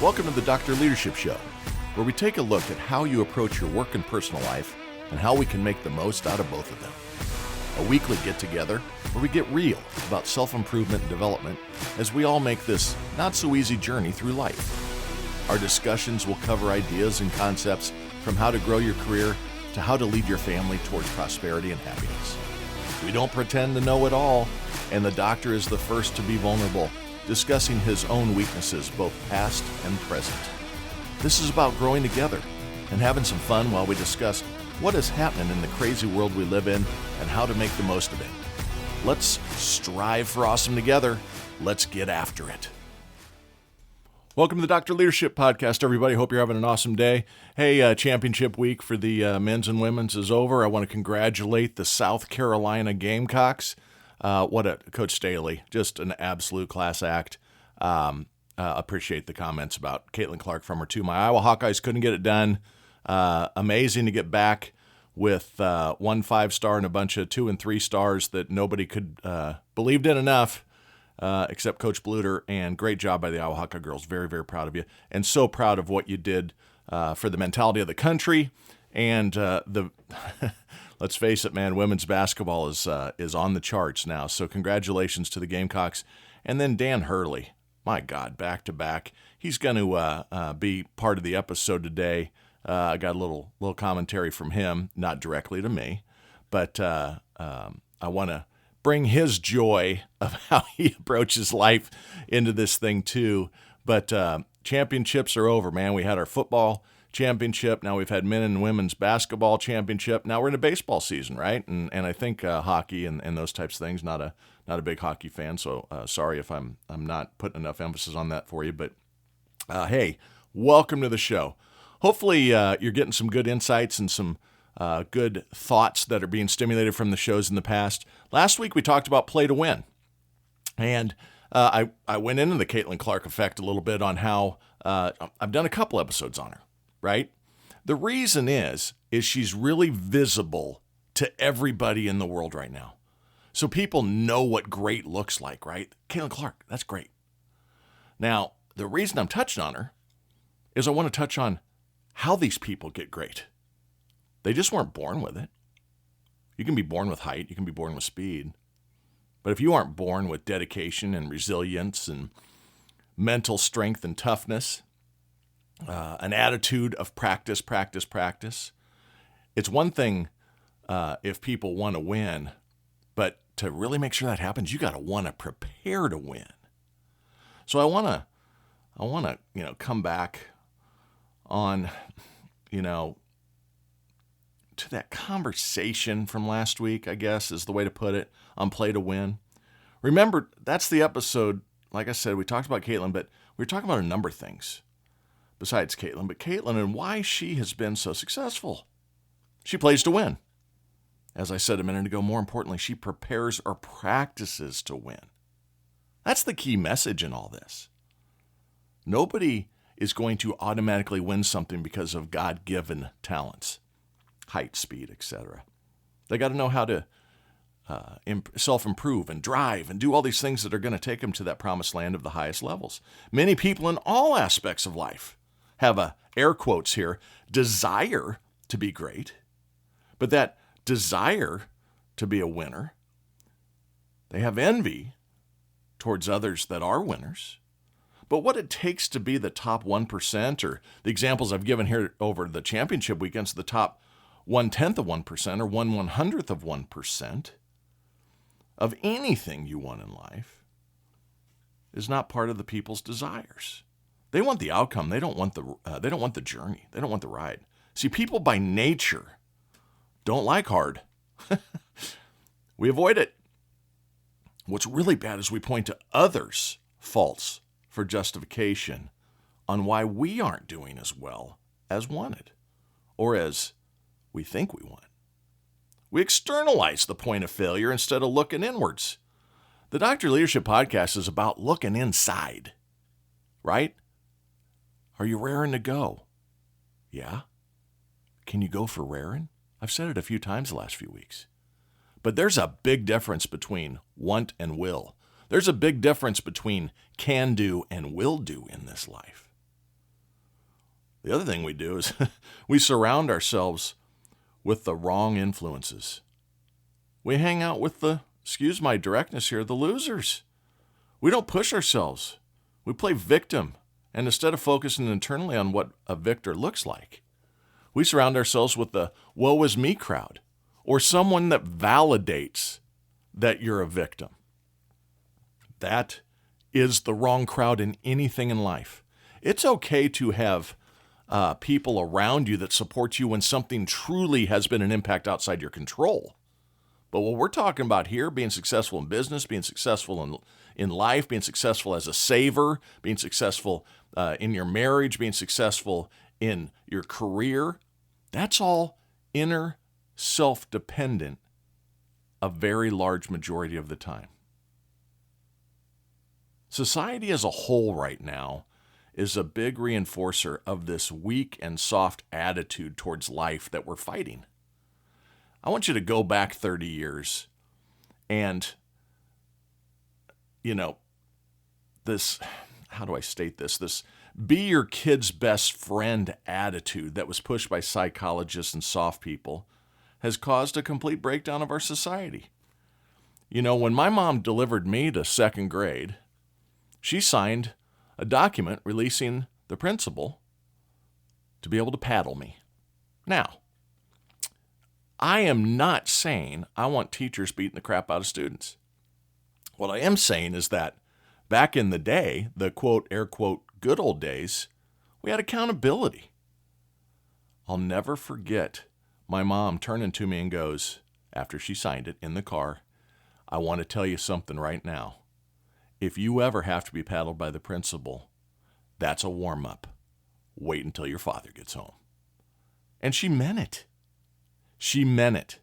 Welcome to the Dr. Leadership Show, where we take a look at how you approach your work and personal life and how we can make the most out of both of them. A weekly get-together where we get real about self-improvement and development as we all make this not-so-easy journey through life. Our discussions will cover ideas and concepts from how to grow your career to how to lead your family towards prosperity and happiness. We don't pretend to know it all, and the doctor is the first to be vulnerable, discussing his own weaknesses, both past and present. This is about growing together and having some fun while we discuss what is happening in the crazy world we live in and how to make the most of it. Let's strive for awesome together. Let's get after it. Welcome to the Dr. Leadership Podcast, everybody. Hope you're having an awesome day. Hey, championship week for the men's and women's is over. I want to congratulate the South Carolina Gamecocks. Coach Staley, just an absolute class act. Appreciate the comments about Caitlin Clark from her 2. My Iowa Hawkeyes couldn't get it done. Amazing to get back with 1 5-star and a bunch of 2 and 3 stars that nobody could believed in enough, except Coach Bluter. And great job by the Iowa Hawkeye girls. Very, very proud of you, and so proud of what you did for the mentality of the country and the. Let's face it, man, women's basketball is on the charts now. So congratulations to the Gamecocks. And then Dan Hurley, my God, back-to-back. He's going to be part of the episode today. I got a little commentary from him, not directly to me, but I want to bring his joy of how he approaches life into this thing too. But championships are over, man. We had our football championship. Now we've had men and women's basketball championship. Now we're in a baseball season, right? And I think hockey and those types of things. Not a big hockey fan, so sorry if I'm not putting enough emphasis on that for you. But hey, welcome to the show. Hopefully you're getting some good insights and some good thoughts that are being stimulated from the shows in the past. Last week we talked about play to win, and I went into the Caitlin Clark effect a little bit on how I've done a couple episodes on her. Right? The reason is she's really visible to everybody in the world right now. So people know what great looks like, right? Caitlin Clark, that's great. Now, the reason I'm touching on her is I want to touch on how these people get great. They just weren't born with it. You can be born with height, you can be born with speed. But if you aren't born with dedication and resilience and mental strength and toughness, an attitude of practice. It's one thing if people want to win, but to really make sure that happens, you got to want to prepare to win. So I want to, come back on, to that conversation from last week, I guess is the way to put it, on play to win. Remember, that's the episode. Like I said, we talked about Caitlin, but we were talking about a number of things. Besides Caitlin, but Caitlin and why she has been so successful. She plays to win. As I said a minute ago, more importantly, she prepares or practices to win. That's the key message in all this. Nobody is going to automatically win something because of God-given talents, height, speed, etc. They got to know how to self-improve and drive and do all these things that are going to take them to that promised land of the highest levels. Many people in all aspects of life have a, air quotes here, desire to be great, but that desire to be a winner, they have envy towards others that are winners. But what it takes to be the top 1%, or the examples I've given here over the championship weekends, the top 1/10 of 1% or 1/100th of 1% of anything you want in life is not part of the people's desires. They want the outcome. They don't want the journey. They don't want the ride. See, people by nature don't like hard. We avoid it. What's really bad is we point to others' faults for justification on why we aren't doing as well as wanted, or as we think we want. We externalize the point of failure instead of looking inwards. The Dr. Leadership Podcast is about looking inside, right? Are you raring to go? Yeah? Can you go for raring? I've said it a few times the last few weeks. But there's a big difference between want and will. There's a big difference between can do and will do in this life. The other thing we do is we surround ourselves with the wrong influences. We hang out with excuse my directness here, the losers. We don't push ourselves. We play victim. And instead of focusing internally on what a victor looks like, we surround ourselves with the woe is me crowd, or someone that validates that you're a victim. That is the wrong crowd in anything in life. It's okay to have people around you that support you when something truly has been an impact outside your control. But what we're talking about here, being successful in business, being successful in life, being successful as a saver, being successful in your marriage, being successful in your career, that's all inner self-dependent a very large majority of the time. Society as a whole right now is a big reinforcer of this weak and soft attitude towards life that we're fighting. I want you to go back 30 years and, this, how do I state this? This be your kid's best friend attitude that was pushed by psychologists and soft people has caused a complete breakdown of our society. When my mom delivered me to second grade, she signed a document releasing the principal to be able to paddle me. Now, I am not saying I want teachers beating the crap out of students. What I am saying is that back in the day, the quote, air quote, good old days, we had accountability. I'll never forget my mom turning to me and goes, after she signed it in the car, I want to tell you something right now. If you ever have to be paddled by the principal, that's a warm-up. Wait until your father gets home. And she meant it. She meant it.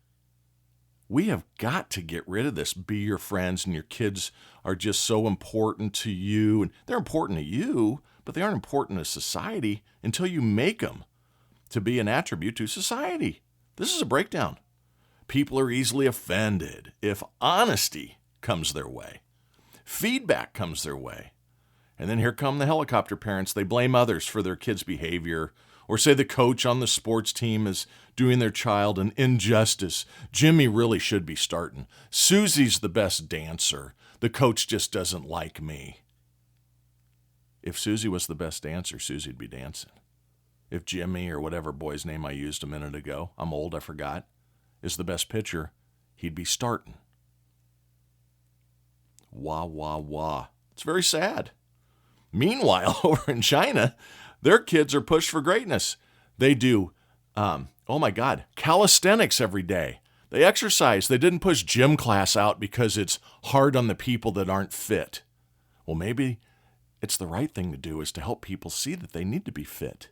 We have got to get rid of this. Be your friends and your kids are just so important to you. And they're important to you, but they aren't important to society until you make them to be an attribute to society. This is a breakdown. People are easily offended if honesty comes their way. Feedback comes their way. And then here come the helicopter parents. They blame others for their kids' behavior, or say the coach on the sports team is doing their child an injustice. Jimmy really should be starting. Susie's the best dancer. The coach just doesn't like me. If Susie was the best dancer, Susie'd be dancing. If Jimmy, or whatever boy's name I used a minute ago, I'm old, I forgot, is the best pitcher, he'd be starting. Wah, wah, wah. It's very sad. Meanwhile, over in China, their kids are pushed for greatness. They do, calisthenics every day. They exercise. They didn't push gym class out because it's hard on the people that aren't fit. Well, maybe it's the right thing to do is to help people see that they need to be fit.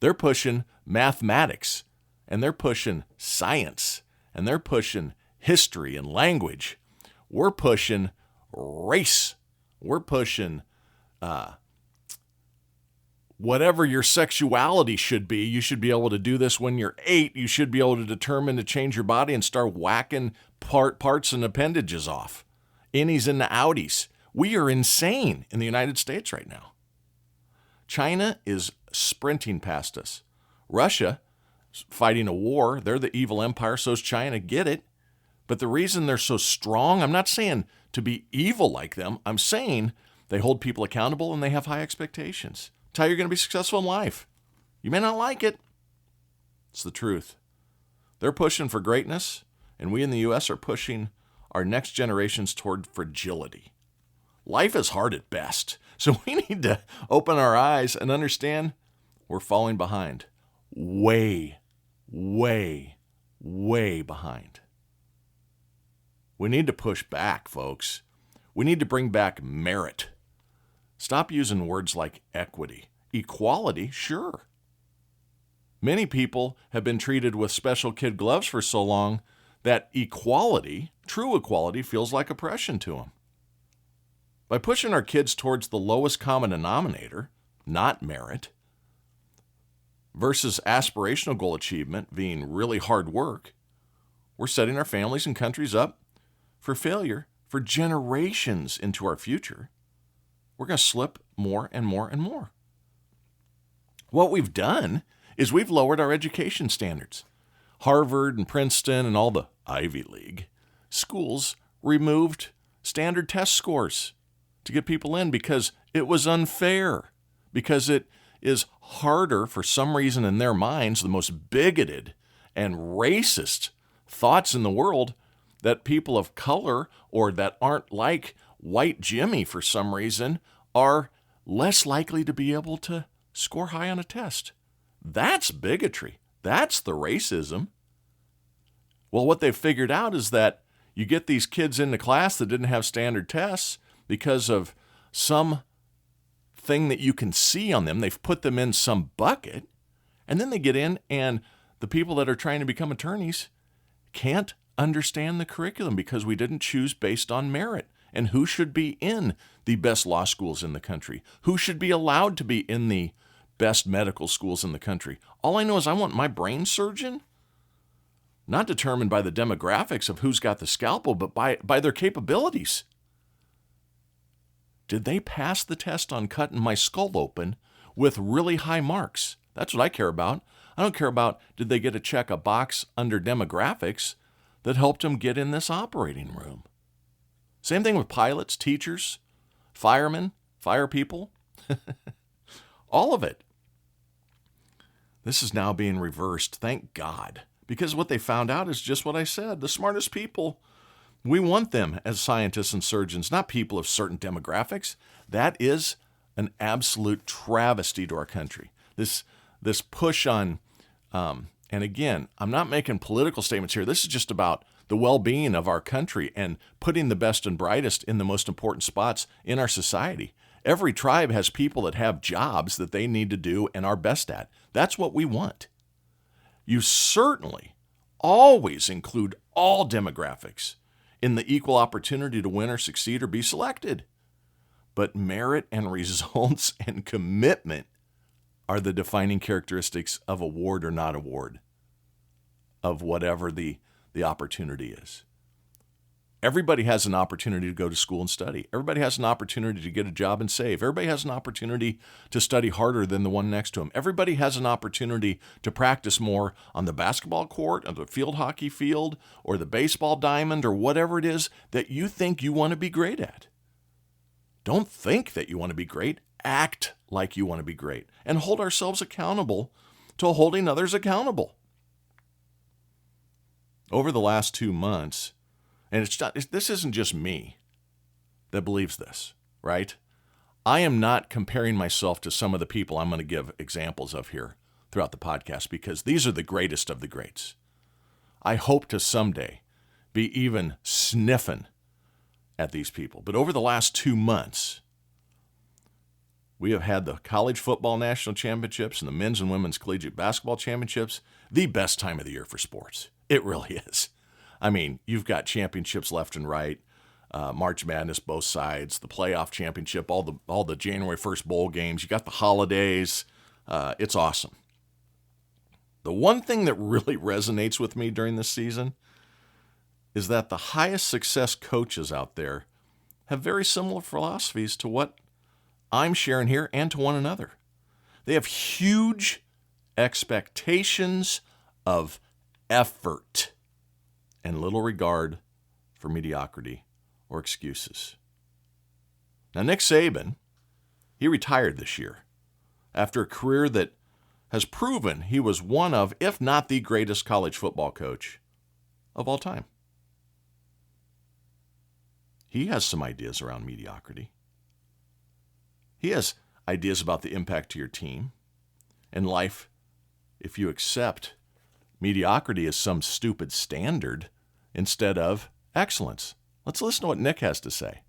They're pushing mathematics, and they're pushing science, and they're pushing history and language. We're pushing race. We're pushing whatever your sexuality should be. You should be able to do this when you're 8. You should be able to determine to change your body and start whacking parts and appendages off. Innies and the outies. We are insane in the United States right now. China is sprinting past us. Russia is fighting a war. They're the evil empire, so is China. Get it? But the reason they're so strong, I'm not saying to be evil like them. I'm saying they hold people accountable and they have high expectations. It's how you're going to be successful in life. You may not like it. It's the truth. They're pushing for greatness, and we in the U.S. are pushing our next generations toward fragility. Life is hard at best, so we need to open our eyes and understand we're falling behind. Way, way, way behind. We need to push back, folks. We need to bring back merit. Stop using words like equity. Equality, sure. Many people have been treated with special kid gloves for so long that equality, true equality, feels like oppression to them. By pushing our kids towards the lowest common denominator, not merit, versus aspirational goal achievement being really hard work, we're setting our families and countries up for failure for generations into our future. We're going to slip more and more and more. What we've done is we've lowered our education standards. Harvard and Princeton and all the Ivy League schools removed standard test scores to get people in because it was unfair, because it is harder for some reason in their minds, the most bigoted and racist thoughts in the world, that people of color or that aren't like white Jimmy for some reason are less likely to be able to score high on a test. That's bigotry. That's the racism. Well, what they've figured out is that you get these kids into class that didn't have standard tests because of some thing that you can see on them. They've put them in some bucket, and then they get in, and the people that are trying to become attorneys can't understand the curriculum because we didn't choose based on merit and who should be in the best law schools in the country, who should be allowed to be in the best medical schools in the country. All I know is I want my brain surgeon not determined by the demographics of who's got the scalpel, but by their capabilities. Did they pass the test on cutting my skull open with really high marks? That's what I care about. I don't care about did they get to check a box under demographics that helped them get in this operating room. Same thing with pilots, teachers, firemen, fire people. All of it. This is now being reversed, thank God. Because what they found out is just what I said. The smartest people, we want them as scientists and surgeons, not people of certain demographics. That is an absolute travesty to our country. This push on, and again, I'm not making political statements here. This is just about the well-being of our country and putting the best and brightest in the most important spots in our society. Every tribe has people that have jobs that they need to do and are best at. That's what we want. You certainly always include all demographics in the equal opportunity to win or succeed or be selected. But merit and results and commitment are the defining characteristics of award or not award, of whatever the opportunity is. Everybody has an opportunity to go to school and study. Everybody has an opportunity to get a job and save. Everybody has an opportunity to study harder than the one next to them. Everybody has an opportunity to practice more on the basketball court, or the field hockey field, or the baseball diamond, or whatever it is that you think you want to be great at. Don't think that you want to be great. Act like you want to be great and hold ourselves accountable to holding others accountable. Over the last 2 months, and this isn't just me that believes this, right? I am not comparing myself to some of the people I'm going to give examples of here throughout the podcast because these are the greatest of the greats. I hope to someday be even sniffing at these people. But over the last 2 months, we have had the college football national championships and the men's and women's collegiate basketball championships, the best time of the year for sports. It really is. I mean, you've got championships left and right, March Madness, both sides, the playoff championship, all the January 1st bowl games. You got the holidays. It's awesome. The one thing that really resonates with me during this season is that the highest success coaches out there have very similar philosophies to what I'm sharing here and to one another. They have huge expectations of effort and little regard for mediocrity or excuses. Now, Nick Saban, he retired this year after a career that has proven he was one of, if not the greatest college football coach of all time. He has some ideas around mediocrity. He has ideas about the impact to your team and life if you accept mediocrity as some stupid standard instead of excellence. Let's listen to what Nick has to say.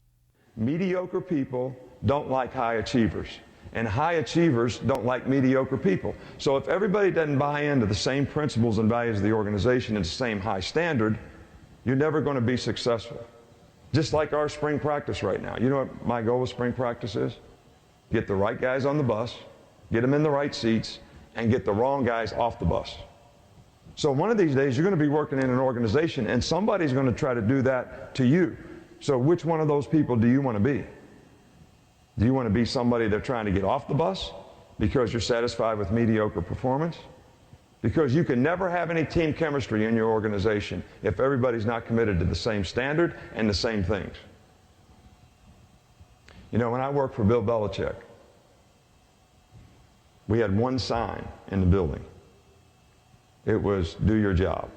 Mediocre people don't like high achievers, and high achievers don't like mediocre people. So if everybody doesn't buy into the same principles and values of the organization and the same high standard, you're never going to be successful. Just like our spring practice right now. You know what my goal with spring practice is? Get the right guys on the bus, get them in the right seats, and get the wrong guys off the bus. So one of these days, you're going to be working in an organization, and somebody's going to try to do that to you. So which one of those people do you want to be? Do you want to be somebody they're trying to get off the bus, Because you're satisfied with mediocre performance? Because you can never have any team chemistry in your organization if everybody's not committed to the same standard and the same things. You know, when I worked for Bill Belichick, we had one sign in the building. It was, do your job.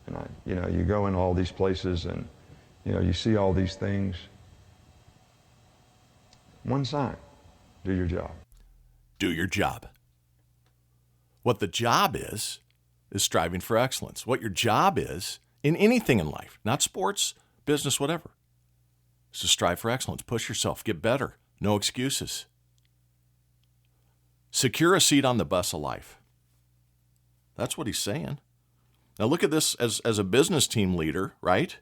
And you go in all these places and, you see all these things. One sign, do your job. Do your job. What the job is striving for excellence. What your job is in anything in life, not sports, business, whatever, is to strive for excellence. Push yourself, get better. No excuses. Secure a seat on the bus of life. That's what he's saying. Now look at this as a business team leader, right?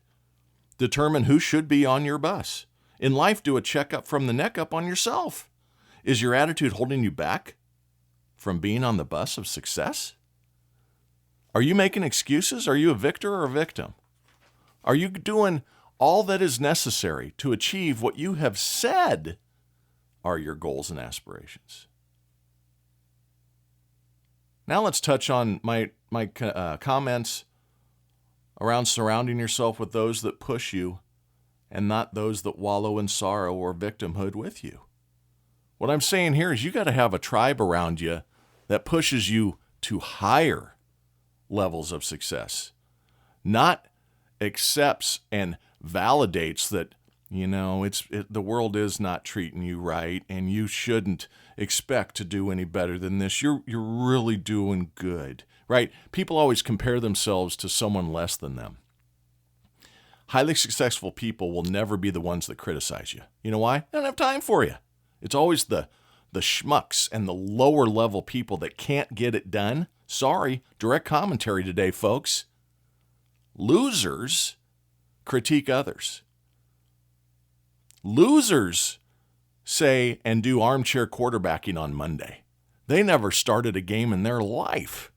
Determine who should be on your bus. In life, do a checkup from the neck up on yourself. Is your attitude holding you back from being on the bus of success? Are you making excuses? Are you a victor or a victim? Are you doing all that is necessary to achieve what you have said are your goals and aspirations? Now let's touch on my comments around surrounding yourself with those that push you and not those that wallow in sorrow or victimhood with you. What I'm saying here is you got to have a tribe around you that pushes you to higher levels of success, not accepts and validates that, the world is not treating you right and you shouldn't expect to do any better than this. You're really doing good, right? People always compare themselves to someone less than them. Highly successful people will never be the ones that criticize you. You know why? They don't have time for you. It's always the schmucks and the lower level people that can't get it done. Sorry, direct commentary today, folks. Losers critique others. Losers say and do armchair quarterbacking on Monday. They never started a game in their life.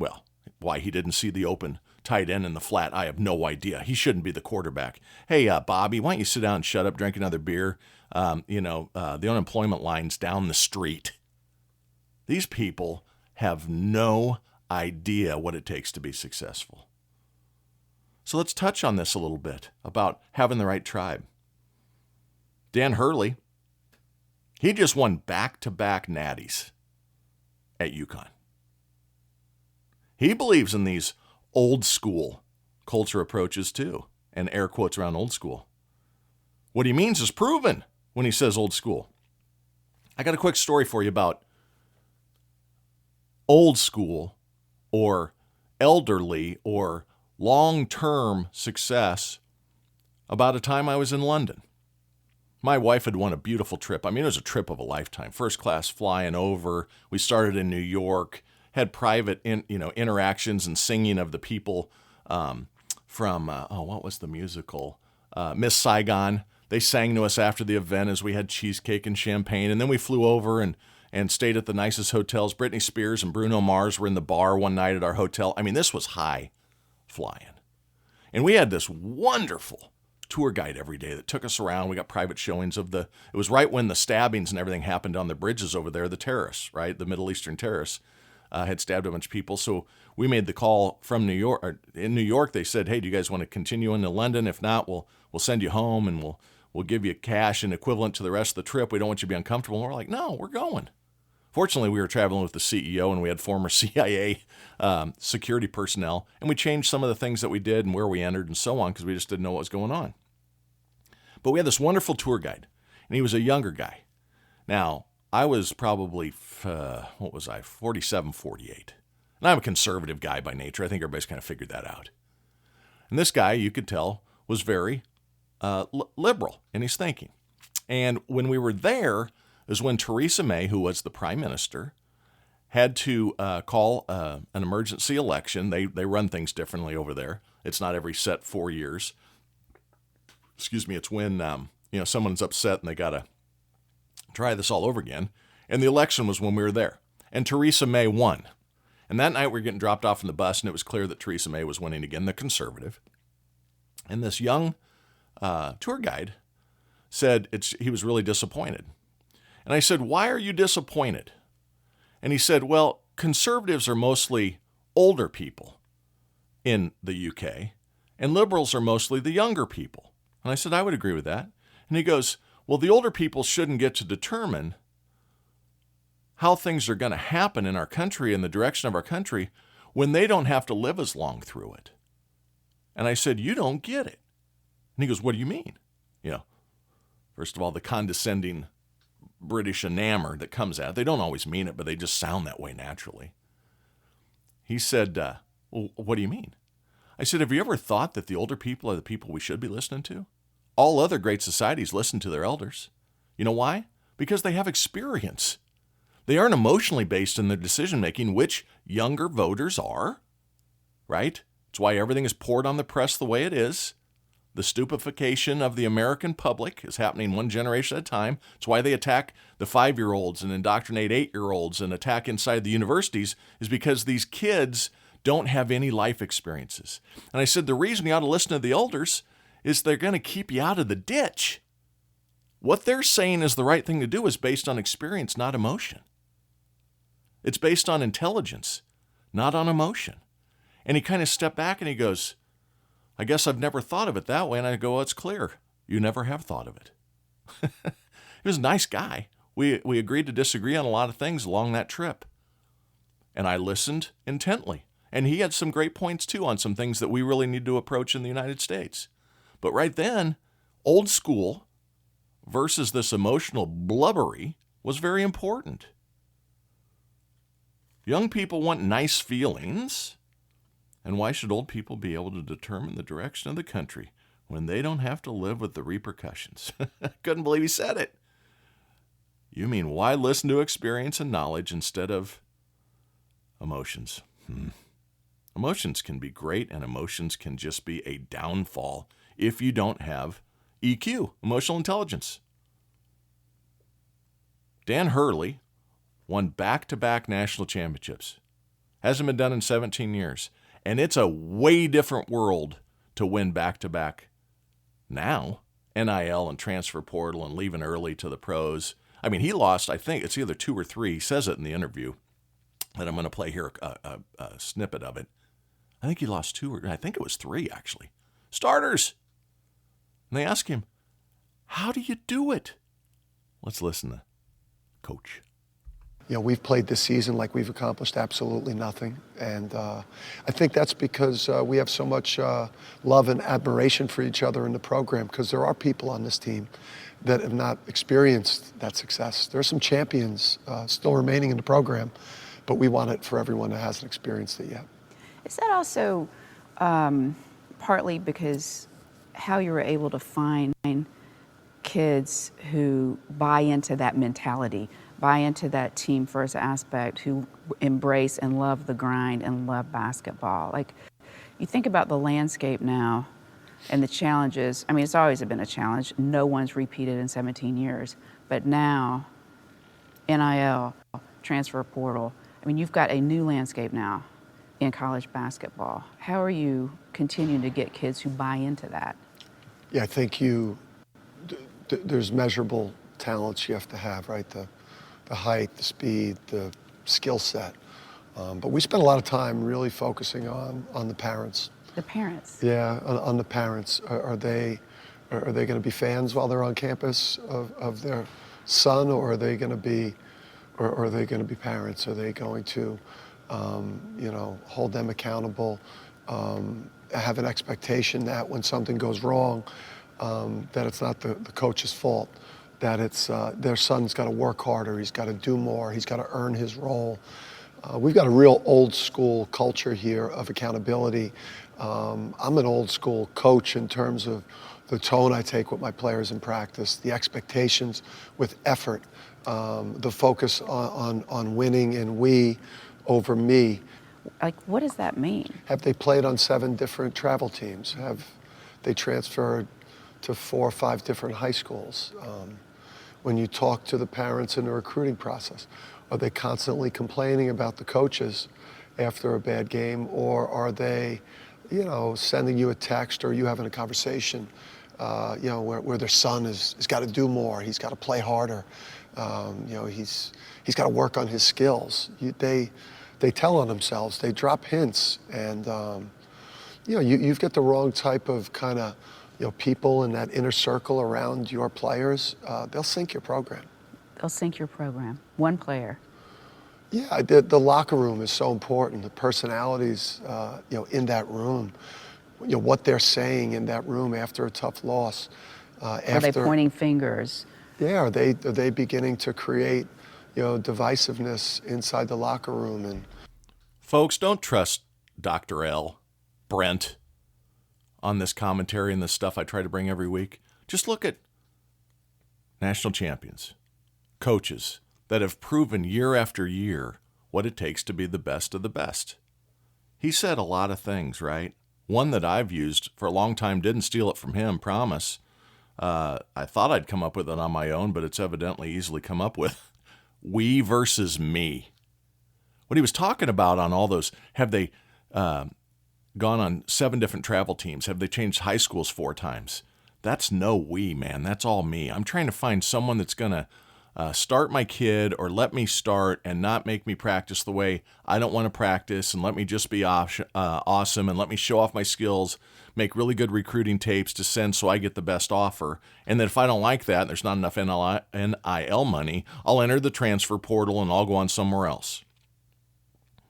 Well, why he didn't see the open tight end in the flat, I have no idea. He shouldn't be the quarterback. Hey, Bobby, why don't you sit down and shut up, drink another beer? The unemployment line's down the street. These people have no idea what it takes to be successful. So let's touch on this a little bit about having the right tribe. Dan Hurley, he just won back-to-back natties at UConn. He believes in these old school culture approaches too, and air quotes around old school. What he means is proven when he says old school. I got a quick story for you about old school or elderly or long-term success about a time I was in London. My wife had won a beautiful trip. I mean, it was a trip of a lifetime. First class flying over. We started in New York, had private interactions and singing of the people from, what was the musical? Miss Saigon. They sang to us after the event as we had cheesecake and champagne. And then we flew over and stayed at the nicest hotels. Britney Spears and Bruno Mars were in the bar one night at our hotel. I mean, this was high flying. And we had this wonderful tour guide every day that took us around. We got private showings of it was right when the stabbings and everything happened on the bridges over there, the terrorists, right? The Middle Eastern terrorists had stabbed a bunch of people. So we made the call from New York. Or in New York, they said, hey, do you guys want to continue into London? If not, we'll send you home and we'll give you cash and equivalent to the rest of the trip. We don't want you to be uncomfortable. And we're like, no, we're going. Fortunately, we were traveling with the CEO and we had former CIA security personnel, and we changed some of the things that we did and where we entered and so on because we just didn't know what was going on. But we had this wonderful tour guide, and he was a younger guy. Now, I was probably, 47, 48. And I'm a conservative guy by nature. I think everybody's kind of figured that out. And this guy, you could tell, was very liberal in his thinking. And when we were there is when Theresa May, who was the prime minister, had to call an emergency election. They run things differently over there. It's not every set 4 years. It's when someone's upset and they got to try this all over again. And the election was when we were there. And Theresa May won. And that night we were getting dropped off in the bus, and it was clear that Theresa May was winning again, the conservative. And this young tour guide said he was really disappointed. And I said, why are you disappointed? And he said, well, conservatives are mostly older people in the UK, and liberals are mostly the younger people. And I said, I would agree with that. And he goes, well, the older people shouldn't get to determine how things are going to happen in our country and the direction of our country when they don't have to live as long through it. And I said, you don't get it. And he goes, what do you mean? First of all, the condescending British enamor that comes out. They don't always mean it, but they just sound that way naturally. He said, well, what do you mean? I said, have you ever thought that the older people are the people we should be listening to? All other great societies listen to their elders. You know why? Because they have experience. They aren't emotionally based in their decision-making, which younger voters are, right? It's why everything is poured on the press the way it is. The stupefaction of the American public is happening one generation at a time. It's why they attack the 5-year-olds and indoctrinate 8-year-olds and attack inside the universities, is because these kids don't have any life experiences. And I said, the reason you ought to listen to the elders is they're going to keep you out of the ditch. What they're saying is the right thing to do is based on experience, not emotion. It's based on intelligence, not on emotion. And he kind of stepped back and he goes, I guess I've never thought of it that way. And I go, well, it's clear. You never have thought of it. He was a nice guy. We agreed to disagree on a lot of things along that trip. And I listened intently. And he had some great points, too, on some things that we really need to approach in the United States. But right then, old school versus this emotional blubbery was very important. Young people want nice feelings. And why should old people be able to determine the direction of the country when they don't have to live with the repercussions? Couldn't believe he said it. You mean, why listen to experience and knowledge instead of emotions? Emotions can be great, and emotions can just be a downfall if you don't have EQ, emotional intelligence. Dan Hurley won back-to-back national championships. Hasn't been done in 17 years. And it's a way different world to win back-to-back now. NIL and transfer portal and leaving early to the pros. I mean, he lost, I think, it's either 2 or 3. He says it in the interview. And I'm going to play here a snippet of it. I think he lost 2, or I think it was 3, actually. Starters! And they ask him, how do you do it? Let's listen to Coach. We've played this season like we've accomplished absolutely nothing. And I think that's because we have so much love and admiration for each other in the program, because there are people on this team that have not experienced that success. There are some champions still remaining in the program, but we want it for everyone that hasn't experienced it yet. Is that also partly because how you were able to find kids who buy into that mentality, buy into that team first aspect, who embrace and love the grind and love basketball? Like, you think about the landscape now and the challenges. I mean, it's always been a challenge. No one's repeated in 17 years. But now, NIL, transfer portal, I mean, you've got a new landscape now in college basketball. How are you continuing to get kids who buy into that? Yeah, I think there's measurable talents you have to have, right? The height, the speed, the skill set. But we spend a lot of time really focusing on the parents. The parents? Yeah, on the parents. Are they going to be fans while they're on campus of their son, or are they going to be parents? Are they going to hold them accountable, have an expectation that when something goes wrong, that it's not the coach's fault, that it's their son's got to work harder, he's got to do more, he's got to earn his role. We've got a real old school culture here of accountability. I'm an old school coach in terms of the tone I take with my players in practice, the expectations with effort, the focus on winning and we over me. Like, what does that mean? Have they played on 7 different travel teams? Have they transferred to 4 or 5 different high schools? When you talk to the parents in the recruiting process, are they constantly complaining about the coaches after a bad game, or are they, sending you a text or you having a conversation where their son has got to do more, he's got to play harder, he's got to work on his skills. They tell on themselves, they drop hints, and you've got the wrong type of kind of people in that inner circle around your players. They'll sink your program. They'll sink your program. One player. Yeah, the locker room is so important. The personalities, in that room, what they're saying in that room after a tough loss. Are they pointing fingers? Yeah, are they beginning to create, divisiveness inside the locker room? And folks, don't trust Dr. L, Brent, on this commentary and this stuff I try to bring every week. Just look at national champions, coaches that have proven year after year what it takes to be the best of the best. He said a lot of things, right? One that I've used for a long time, didn't steal it from him, promise. I thought I'd come up with it on my own, but it's evidently easily come up with. We versus me. What he was talking about on all those, have they gone on 7 different travel teams? Have they changed high schools 4 times? That's no we, man. That's all me. I'm trying to find someone that's going to start my kid or let me start and not make me practice the way I don't want to practice, and let me just be awesome and let me show off my skills, make really good recruiting tapes to send so I get the best offer. And then if I don't like that and there's not enough NIL money, I'll enter the transfer portal and I'll go on somewhere else.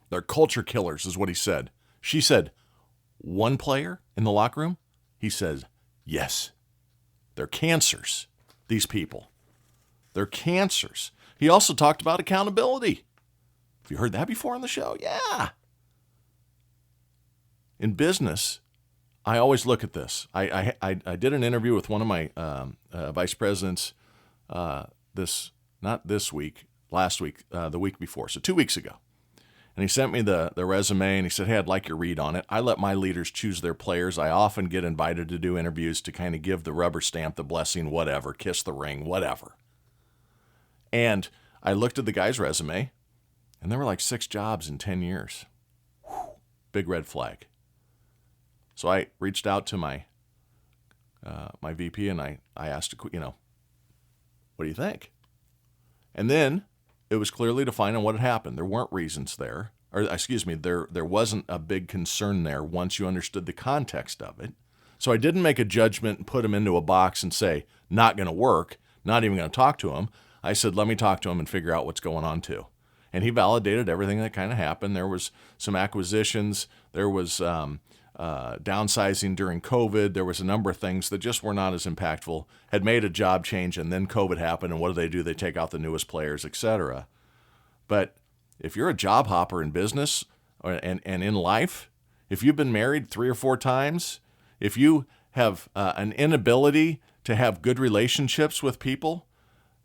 They're culture killers is what he said. She said, one player in the locker room? He says, yes. They're cancers, these people. They're cancers. He also talked about accountability. Have you heard that before on the show? Yeah. In business, I always look at this. I did an interview with one of my vice presidents not this week, last week, the week before, so 2 weeks ago. And he sent me the resume, and he said, hey, I'd like your read on it. I let my leaders choose their players. I often get invited to do interviews to kind of give the rubber stamp, the blessing, whatever, kiss the ring, whatever. And I looked at the guy's resume, and there were like 6 jobs in 10 years. Whew, big red flag. So I reached out to my VP, and I asked, what do you think? And then it was clearly defined on what had happened. There weren't reasons there. There wasn't a big concern there once you understood the context of it. So I didn't make a judgment and put him into a box and say, not going to work, not even going to talk to him. I said, let me talk to him and figure out what's going on too. And he validated everything that kind of happened. There was some acquisitions. There was downsizing during COVID. There was a number of things that just were not as impactful, had made a job change, and then COVID happened, and what do? They take out the newest players, etc. But if you're a job hopper in business and in life, if you've been married 3 or 4 times, if you have an inability to have good relationships with people,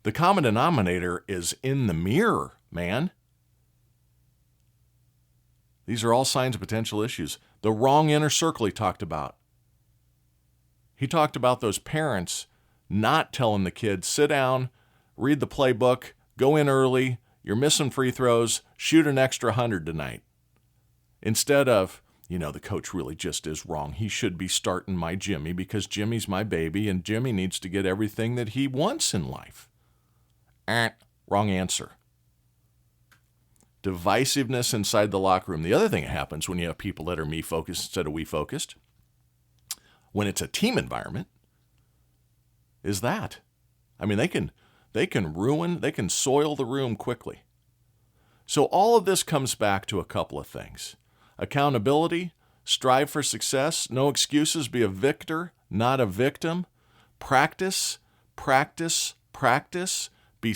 the common denominator is in the mirror, man. These are all signs of potential issues. The wrong inner circle he talked about. He talked about those parents not telling the kids, sit down, read the playbook, go in early, you're missing free throws, shoot an extra 100 tonight. Instead of, the coach really just is wrong. He should be starting my Jimmy because Jimmy's my baby and Jimmy needs to get everything that he wants in life. Wrong answer. Divisiveness inside the locker room. The other thing that happens when you have people that are me-focused instead of we-focused, when it's a team environment, is that. They can soil the room quickly. So all of this comes back to a couple of things. Accountability, strive for success, no excuses, be a victor, not a victim. Practice, practice, practice. Be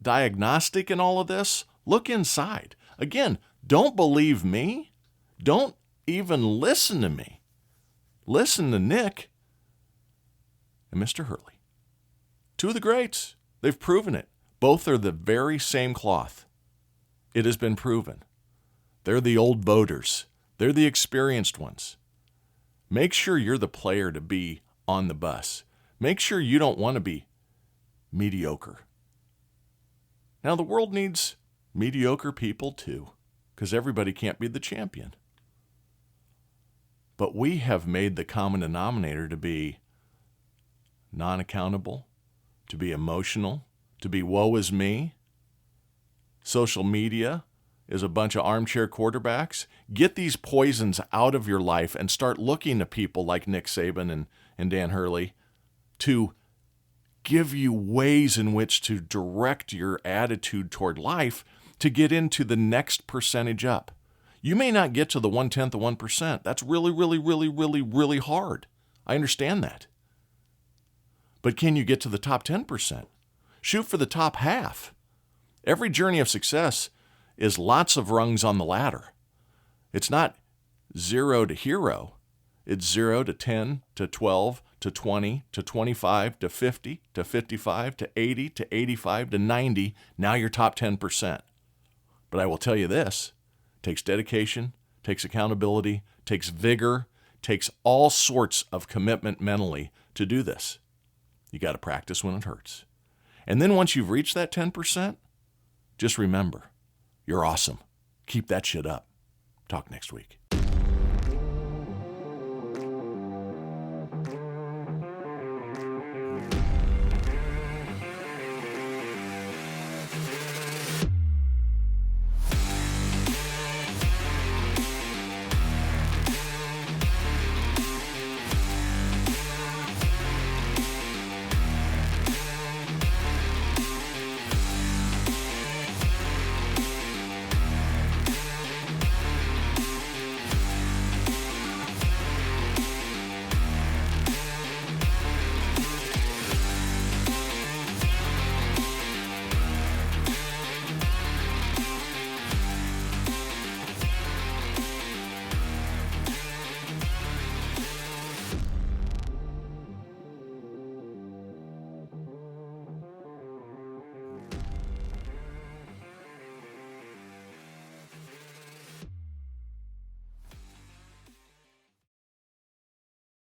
diagnostic in all of this. Look inside. Again, don't believe me. Don't even listen to me. Listen to Nick and Mr. Hurley. 2 of the greats. They've proven it. Both are the very same cloth. It has been proven. They're the old boaters. They're the experienced ones. Make sure you're the player to be on the bus. Make sure you don't want to be mediocre. Now, the world needs mediocre people too, because everybody can't be the champion. But we have made the common denominator to be non-accountable, to be emotional, to be woe is me. Social media is a bunch of armchair quarterbacks. Get these poisons out of your life and start looking to people like Nick Saban and Dan Hurley to give you ways in which to direct your attitude toward life to get into the next percentage up. You may not get to the 1/10 of 1%. That's really, really, really, really, really hard. I understand that. But can you get to the top 10%? Shoot for the top half. Every journey of success is lots of rungs on the ladder. It's not 0 to hero. It's 0 to 10 to 12 to 20 to 25 to 50 to 55 to 80 to 85 to 90. Now you're top 10%. But I will tell you this. Takes dedication, takes accountability, takes vigor, takes all sorts of commitment mentally to do this. You got to practice when it hurts. And then once you've reached that 10%, just remember, you're awesome. Keep that shit up. Talk next week.